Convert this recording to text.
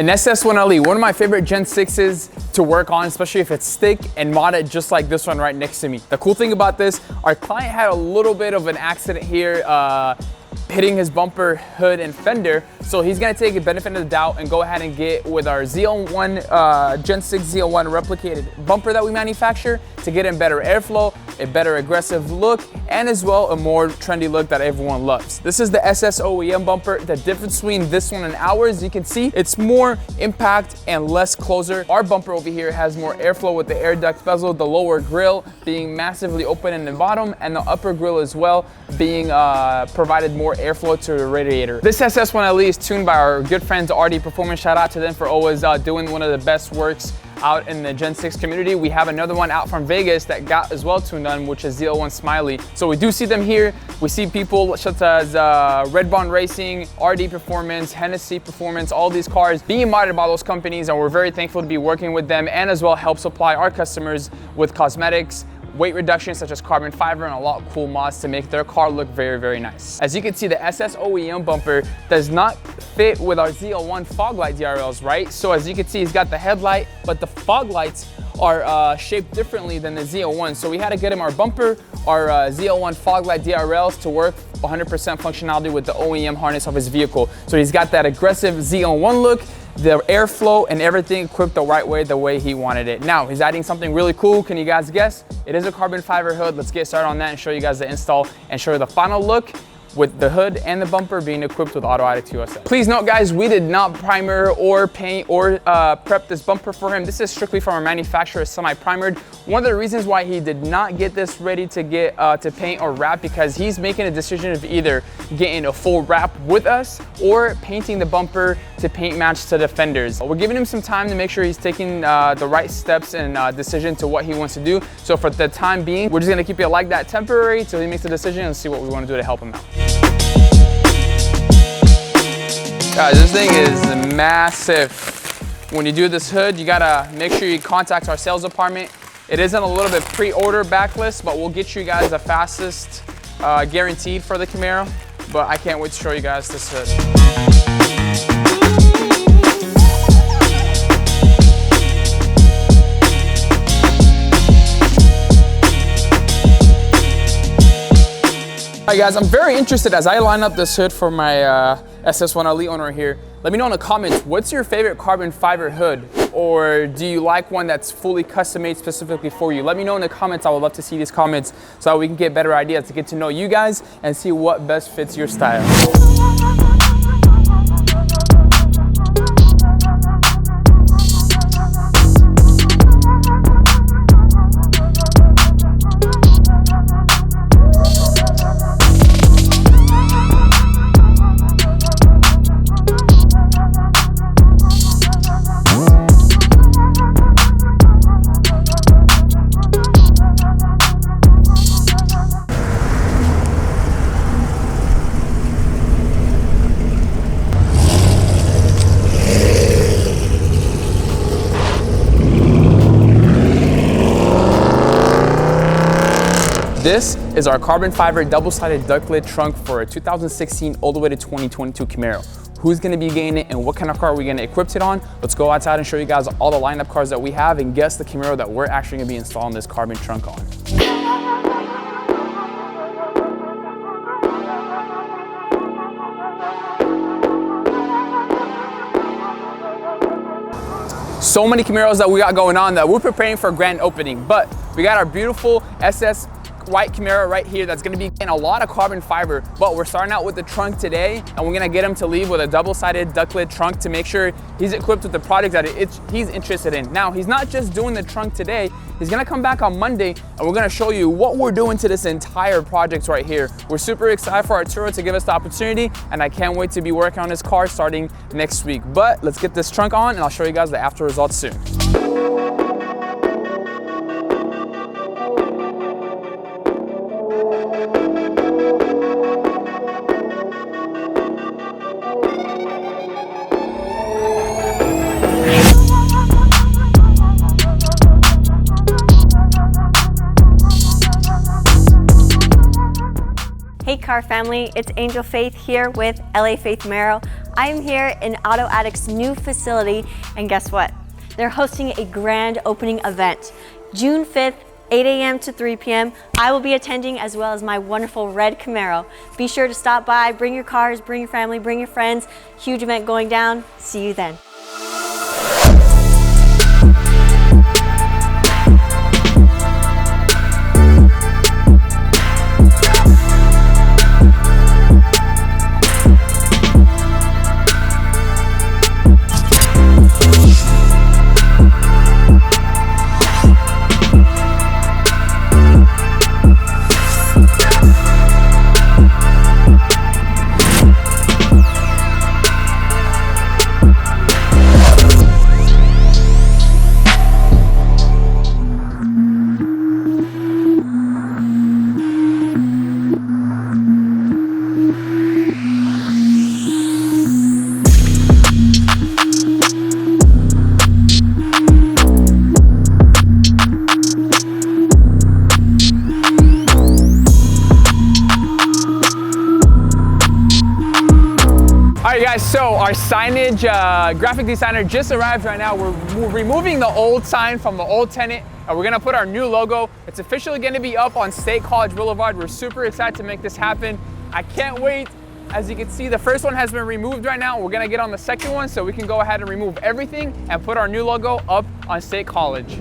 An SS1LE, one of my favorite Gen 6s to work on, especially if it's thick and modded just like this one right next to me. The cool thing about this, our client had a little bit of an accident here, hitting his bumper, hood, and fender. So he's gonna take a benefit of the doubt and go ahead and get with our Z01, Gen 6 Z01 replicated bumper that we manufacture to get him better airflow, a better aggressive look, and as well a more trendy look that everyone loves. This is the SS OEM bumper. The difference between this one and ours, you can see it's more impact and less closer. Our bumper over here has more airflow with the air duct bezel, the lower grille being massively open in the bottom, and the upper grille as well being provided more airflow to the radiator. This SS1LE is tuned by our good friends RD Performance. Shout out to them for always doing one of the best works out in the Gen 6 community. We have another one out from Vegas that got as well tuned on, which is Z01 Smiley. So we do see them here. We see people such as Red Bond Racing, RD Performance, Hennessy Performance, all these cars being modded by those companies, and we're very thankful to be working with them and as well help supply our customers with cosmetics, weight reduction such as carbon fiber, and a lot of cool mods to make their car look very, very nice. As you can see, the SS OEM bumper does not fit with our Z01 fog light DRLs, right? So as you can see, he's got the headlight, but the fog lights are shaped differently than the Z01. So we had to get him our bumper, our Z01 fog light DRLs to work 100% functionality with the OEM harness of his vehicle. So he's got that aggressive Z01 look, the airflow and everything equipped the right way, the way he wanted it. Now, he's adding something really cool. Can you guys guess? It is a carbon fiber hood. Let's get started on that and show you guys the install and show you the final look with the hood and the bumper being equipped with Auto Addict USA. Please note, guys, we did not primer or paint or prep this bumper for him. This is strictly from our manufacturer, semi-primered. One of the reasons why he did not get this ready to get to paint or wrap, because he's making a decision of either getting a full wrap with us or painting the bumper to paint match to the fenders. We're giving him some time to make sure he's taking the right steps and decision to what he wants to do. So for the time being, we're just gonna keep it like that temporary till he makes a decision and see what we wanna do to help him out. Guys, this thing is massive. When you do this hood, you gotta make sure you contact our sales department. It isn't a little bit pre-order backlist, but we'll get you guys the fastest guaranteed for the Camaro. But I can't wait to show you guys this hood. All right, guys, I'm very interested as I line up this hood for my SS1LE owner here. Let me know in the comments, what's your favorite carbon fiber hood? Or do you like one that's fully custom made specifically for you? Let me know in the comments. I would love to see these comments so that we can get better ideas to get to know you guys and see what best fits your style. This is our carbon fiber double-sided duct lid trunk for a 2016 all the way to 2022 Camaro. Who's gonna be getting it and what kind of car are we gonna equip it on? Let's go outside and show you guys all the lineup cars that we have and guess the Camaro that we're actually gonna be installing this carbon trunk on. So many Camaros that we got going on that we're preparing for a grand opening, but we got our beautiful SS white Camaro right here that's gonna be in a lot of carbon fiber, but we're starting out with the trunk today and we're gonna get him to leave with a double-sided duct lid trunk to make sure he's equipped with the product that he's interested in. Now, he's not just doing the trunk today, he's gonna come back on Monday and we're gonna show you what we're doing to this entire project right here. We're super excited for Arturo to give us the opportunity and I can't wait to be working on this car starting next week. But let's get this trunk on and I'll show you guys the after results soon. Hey Car family, it's Angel Faith here with LaFaithMaro. I am here in Auto Addict's new facility, and guess what? They're hosting a grand opening event. June 5th, 8 a.m. to 3 p.m. I will be attending, as well as my wonderful red Camaro. Be sure to stop by, bring your cars, bring your family, bring your friends. Huge event going down. See you then. Alright guys, so our signage graphic designer just arrived right now. We're removing the old sign from the old tenant and we're gonna put our new logo. It's officially gonna be up on State College Boulevard. We're super excited to make this happen. I can't wait. As you can see, the first one has been removed right now. We're gonna get on the second one so we can go ahead and remove everything and put our new logo up on State College.